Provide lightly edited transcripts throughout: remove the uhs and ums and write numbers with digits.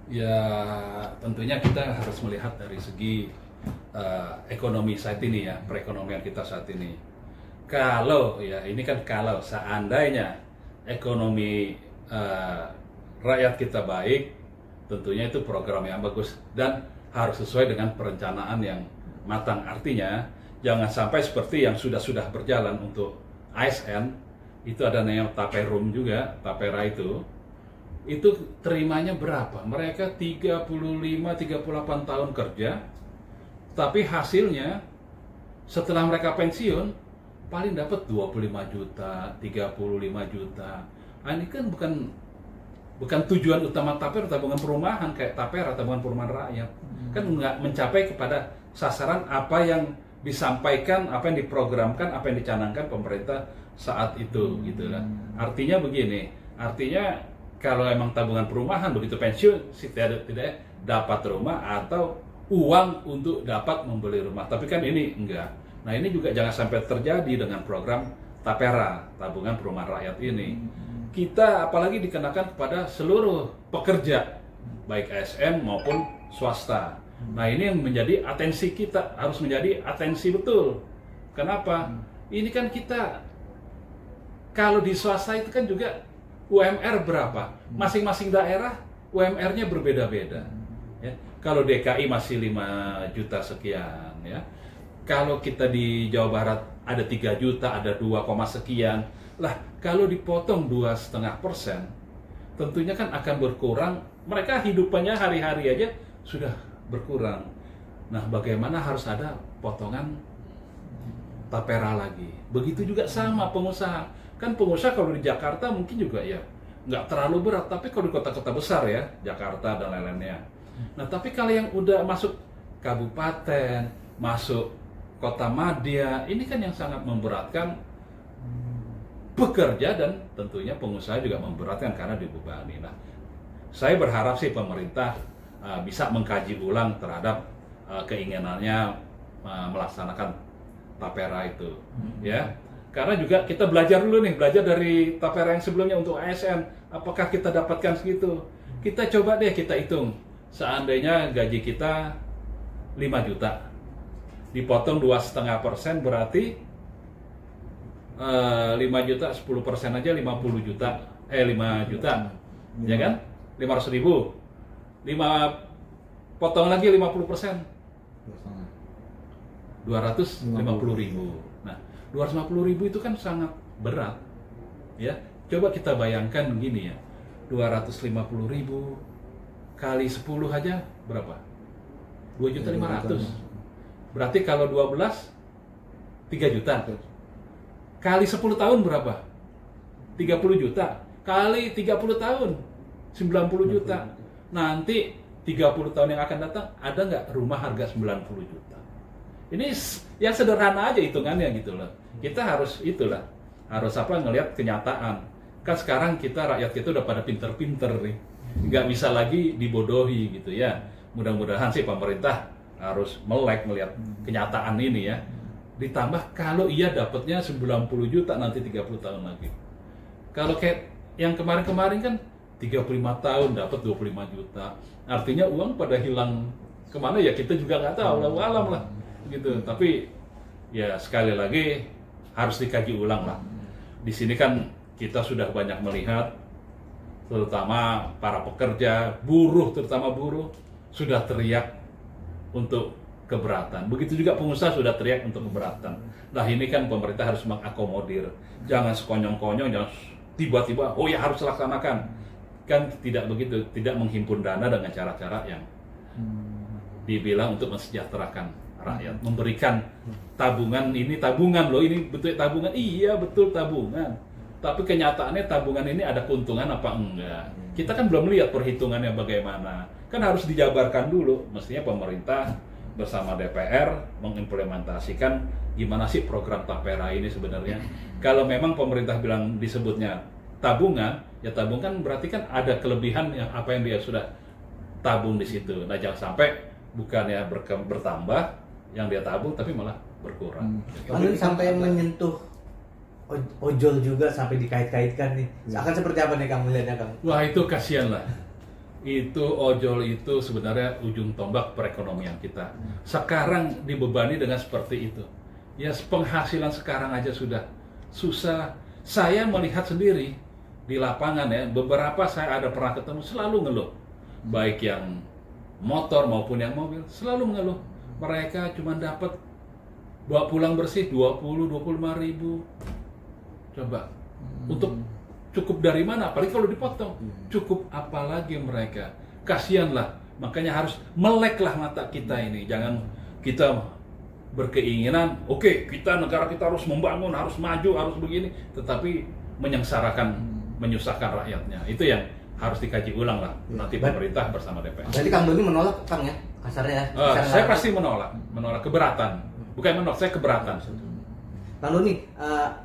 Ya, tentunya kita harus melihat dari segi ekonomi saat ini ya, perekonomian kita saat ini. Kalau ya, ini kan kalau seandainya ekonomi rakyat kita baik, tentunya itu program yang bagus dan harus sesuai dengan perencanaan yang matang. Artinya, jangan sampai seperti yang sudah berjalan untuk ASN, itu ada namanya Taperum juga, Tapera itu terimanya berapa? Mereka 35-38 tahun kerja, tapi hasilnya setelah mereka pensiun paling dapat 25 juta, 35 juta. Nah, ini kan bukan tujuan utama Tapera, tabungan perumahan kayak Tapera, tabungan perumahan rakyat. Kan nggak mencapai kepada sasaran apa yang disampaikan, apa yang diprogramkan, apa yang dicanangkan pemerintah saat itu, gitu kan. Artinya begini, artinya kalau emang tabungan perumahan begitu pensiun tidak dapat rumah atau uang untuk dapat membeli rumah. Tapi kan ini enggak. Nah, ini juga jangan sampai terjadi dengan program Tapera, tabungan perumahan rakyat ini. Kita apalagi dikenakan kepada seluruh pekerja, baik ASN maupun swasta. Nah, ini yang menjadi atensi kita, harus menjadi atensi betul. Kenapa? Ini kan kita, kalau di swasta itu kan juga UMR berapa? Masing-masing daerah UMR-nya berbeda-beda. Ya. Kalau DKI masih 5 juta sekian, ya. Kalau kita di Jawa Barat ada 3 juta, ada 2, sekian. Lah, kalau dipotong 2,5%, tentunya kan akan berkurang. Mereka hidupannya hari-hari aja sudah berkurang. Nah, bagaimana harus ada potongan Tapera lagi? Begitu juga sama pengusaha. Kan pengusaha kalau di Jakarta mungkin juga ya nggak terlalu berat, tapi kalau di kota-kota besar ya, Jakarta dan lain-lainnya. Nah, tapi kalau yang udah masuk kabupaten, masuk kota madya, ini kan yang sangat memberatkan pekerja dan tentunya pengusaha juga memberatkan karena dibebani. Nah, saya berharap sih pemerintah bisa mengkaji ulang terhadap keinginannya melaksanakan Tapera itu, ya. Karena juga kita belajar dulu nih, belajar dari Tapera yang sebelumnya untuk ASN. Apakah kita dapatkan segitu? Kita coba deh, kita hitung. Seandainya gaji kita 5 juta, dipotong 2,5% berarti 5 juta, 10% aja 50 juta. 5 juta, ya kan? 500 ribu. 5, potong lagi 50%. 250 ribu. Nah, 250 ribu itu kan sangat berat, ya. Coba kita bayangkan begini ya, 250 ribu kali 10 aja berapa? 2.500.000. Berarti kalau 12, 3 juta. Kali 10 tahun berapa? 30 juta. Kali 30 tahun, 90 juta. Nanti 30 tahun yang akan datang, ada nggak rumah harga 90 juta? Ini yang sederhana aja hitungannya gitu loh. Kita harus ngelihat kenyataan. Kan sekarang rakyat kita udah pada pinter-pinter nih, nggak bisa lagi dibodohi gitu ya. Mudah-mudahan sih pemerintah harus melek melihat kenyataan ini ya. Ditambah kalau iya dapatnya 90 juta nanti 30 tahun lagi. Kalau kayak yang kemarin-kemarin kan 35 tahun dapat 25 juta. Artinya uang pada hilang kemana ya kita juga nggak tahu, Allahu alam lah gitu. Tapi ya sekali lagi harus dikaji ulang lah. Di sini kan kita sudah banyak melihat, terutama para pekerja, buruh, terutama buruh sudah teriak untuk keberatan. Begitu juga pengusaha sudah teriak untuk keberatan. Nah, ini kan pemerintah harus mengakomodir. Jangan sekonyong-konyong, jangan tiba-tiba oh ya harus laksanakan. Kan tidak begitu, tidak menghimpun dana dengan cara-cara yang dibilang untuk mensejahterakan rakyat, memberikan tabungan. Ini tabungan loh, ini betul tabungan. Iya, betul tabungan. Tapi kenyataannya tabungan ini ada keuntungan apa enggak? Kita kan belum lihat perhitungannya bagaimana. Kan harus dijabarkan dulu. Mestinya pemerintah bersama DPR mengimplementasikan gimana sih program Tapera ini sebenarnya. Kalau memang pemerintah bilang disebutnya tabungan, ya tabungan berarti kan ada kelebihan yang apa yang dia sudah tabung di situ. Nah, jangan sampai bukannya bertambah yang dia tabung tapi malah berkurang. Lalu sampai menyentuh ojol juga sampai dikait-kaitkan nih. Akan seperti apa nih Kang melihatnya Kang? Wah, itu kasihan lah. itu ojol itu sebenarnya ujung tombak perekonomian kita. Sekarang dibebani dengan seperti itu. Ya penghasilan sekarang aja sudah susah. Saya melihat sendiri di lapangan ya, beberapa saya ada pernah ketemu selalu ngeluh. Baik yang motor maupun yang mobil selalu mengeluh. Mereka cuma dapat bawa pulang bersih 20-25 ribu. Coba untuk cukup dari mana? Apalagi kalau dipotong. Cukup apalagi mereka? Kasihanlah. Makanya harus meleklah mata kita ini. Jangan kita berkeinginan, oke, kita negara kita harus membangun, harus maju, harus begini, tetapi menyengsarakan, menyusahkan rakyatnya. Itu yang harus dikaji ulang lah. Nanti pemerintah bersama DPR. Jadi Kang Doni menolak, Kang ya? Kasarnya. Saya pasti menolak keberatan. Bukan menolak, saya keberatan. Kang Doni,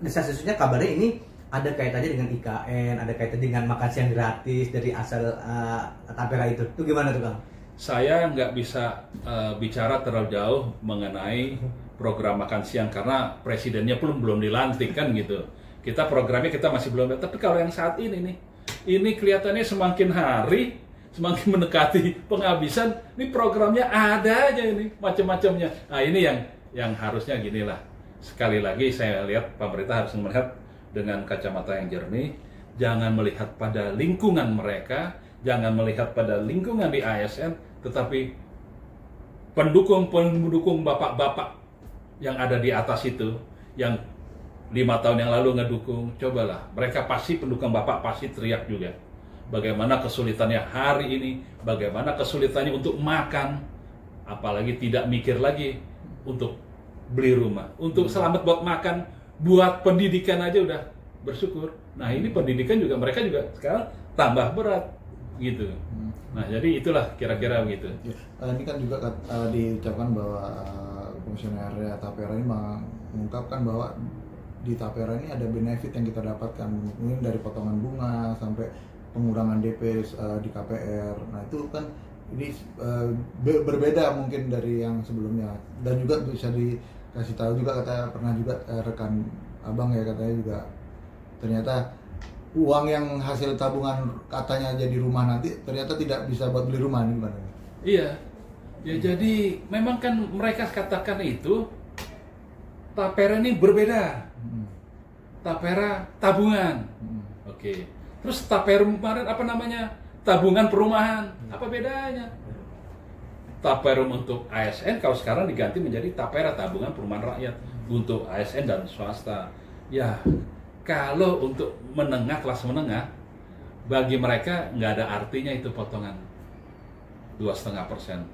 desas-desusnya kabarnya ini ada kaitannya dengan IKN, ada kaitannya dengan makan siang gratis dari asal Tapera itu. Itu gimana tuh Kang? Saya nggak bisa bicara terlalu jauh mengenai program makan siang karena presidennya pun belum dilantik kan gitu. Kita programnya kita masih belum. Tapi kalau yang saat ini kelihatannya semakin hari semakin mendekati penghabisan. Ini programnya ada aja ini macam-macamnya. Nah ini yang harusnya ginilah. Sekali lagi saya lihat pemerintah harus melihat dengan kacamata yang jernih. Jangan melihat pada lingkungan mereka, jangan melihat pada lingkungan di ASN. Tetapi pendukung bapak-bapak yang ada di atas itu, yang 5 tahun yang lalu ngedukung, cobalah, mereka pasti pendukung bapak pasti teriak juga. Bagaimana kesulitannya hari ini, bagaimana kesulitannya untuk makan, apalagi tidak mikir lagi untuk beli rumah, untuk selamat buat makan, buat pendidikan aja udah bersyukur. Nah ini pendidikan juga mereka juga sekarang tambah berat gitu. Nah, jadi itulah kira-kira begitu. Ya, ini kan juga diucapkan bahwa komisioner Tapera ini mengungkapkan bahwa di Tapera ini ada benefit yang kita dapatkan, mungkin dari potongan bunga sampai pengurangan DP di KPR. Nah, itu kan ini berbeda mungkin dari yang sebelumnya. Dan juga bisa dikasih tahu juga, katanya pernah juga rekan Abang ya, katanya juga ternyata uang yang hasil tabungan katanya jadi rumah nanti ternyata tidak bisa buat beli rumah, ini gimana? Iya, ya jadi memang kan mereka katakan itu Tapera ini berbeda. Tapera tabungan. Oke. Terus Tapera kemarin apa namanya? Tabungan perumahan. Apa bedanya? Tapera untuk ASN kalau sekarang diganti menjadi Tapera tabungan perumahan rakyat untuk ASN dan swasta. Ya, kalau untuk menengah, kelas menengah, bagi mereka nggak ada artinya itu potongan 2,5%,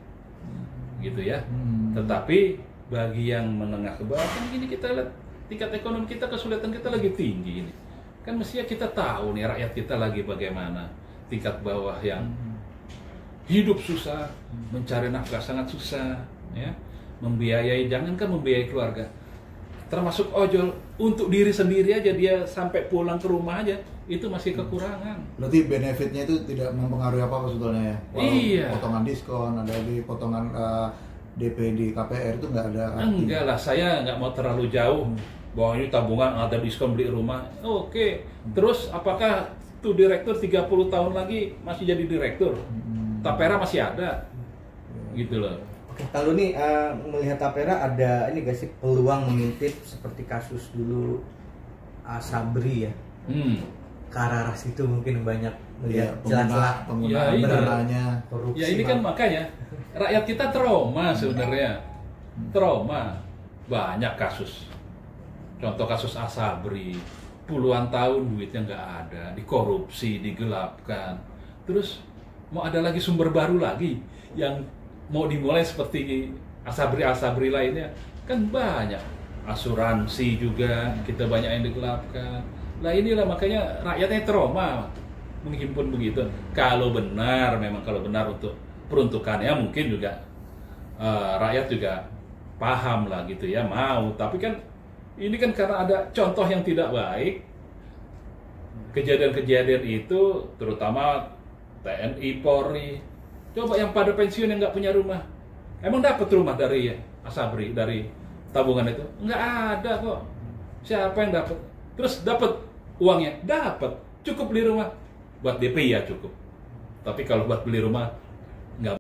gitu ya. Tetapi bagi yang menengah ke bawah, kan gini kita lihat tingkat ekonomi kita, kesulitan kita lagi tinggi ini. Kan mestinya kita tahu nih rakyat kita lagi bagaimana. Tingkat bawah yang hidup susah, mencari nafkah sangat susah, ya, membiayai, jangankan membiayai keluarga, termasuk ojol, untuk diri sendiri aja dia sampai pulang ke rumah aja itu masih kekurangan. Berarti benefitnya itu tidak mempengaruhi apa sebetulnya ya? Iya. Potongan diskon, ada di potongan DP di KPR itu nggak ada. Enggak lah, saya nggak mau terlalu jauh bahwa ini tabungan ada diskon beli rumah. Oke. Terus apakah tuh direktur 30 tahun lagi masih jadi direktur? Tapera masih ada, gitu loh. Kalau nih melihat Tapera ada ini gak sih peluang mengintip seperti kasus dulu Asabri ya, Kararas itu mungkin banyak melihat celah-celah penggunaannya korupsi. Ya ini kan makanya rakyat kita trauma sebenarnya, trauma banyak kasus. Contoh kasus Asabri, puluhan tahun duitnya nggak ada, dikorupsi, digelapkan. Terus mau ada lagi sumber baru lagi yang mau dimulai seperti Asabri lainnya, kan banyak. Asuransi juga kita banyak yang digelapkan. Nah inilah makanya rakyatnya trauma menghimpun begitu. Kalau benar, memang kalau benar untuk peruntukannya mungkin juga rakyat juga paham lah gitu ya, mau. Tapi kan ini kan karena ada contoh yang tidak baik, kejadian-kejadian itu terutama TNI, Polri. Coba yang pada pensiun yang nggak punya rumah, emang dapat rumah dari Asabri, dari tabungan itu? Nggak ada kok. Siapa yang dapat? Terus dapat uangnya? Dapat. Cukup beli rumah. Buat DP ya cukup. Tapi kalau buat beli rumah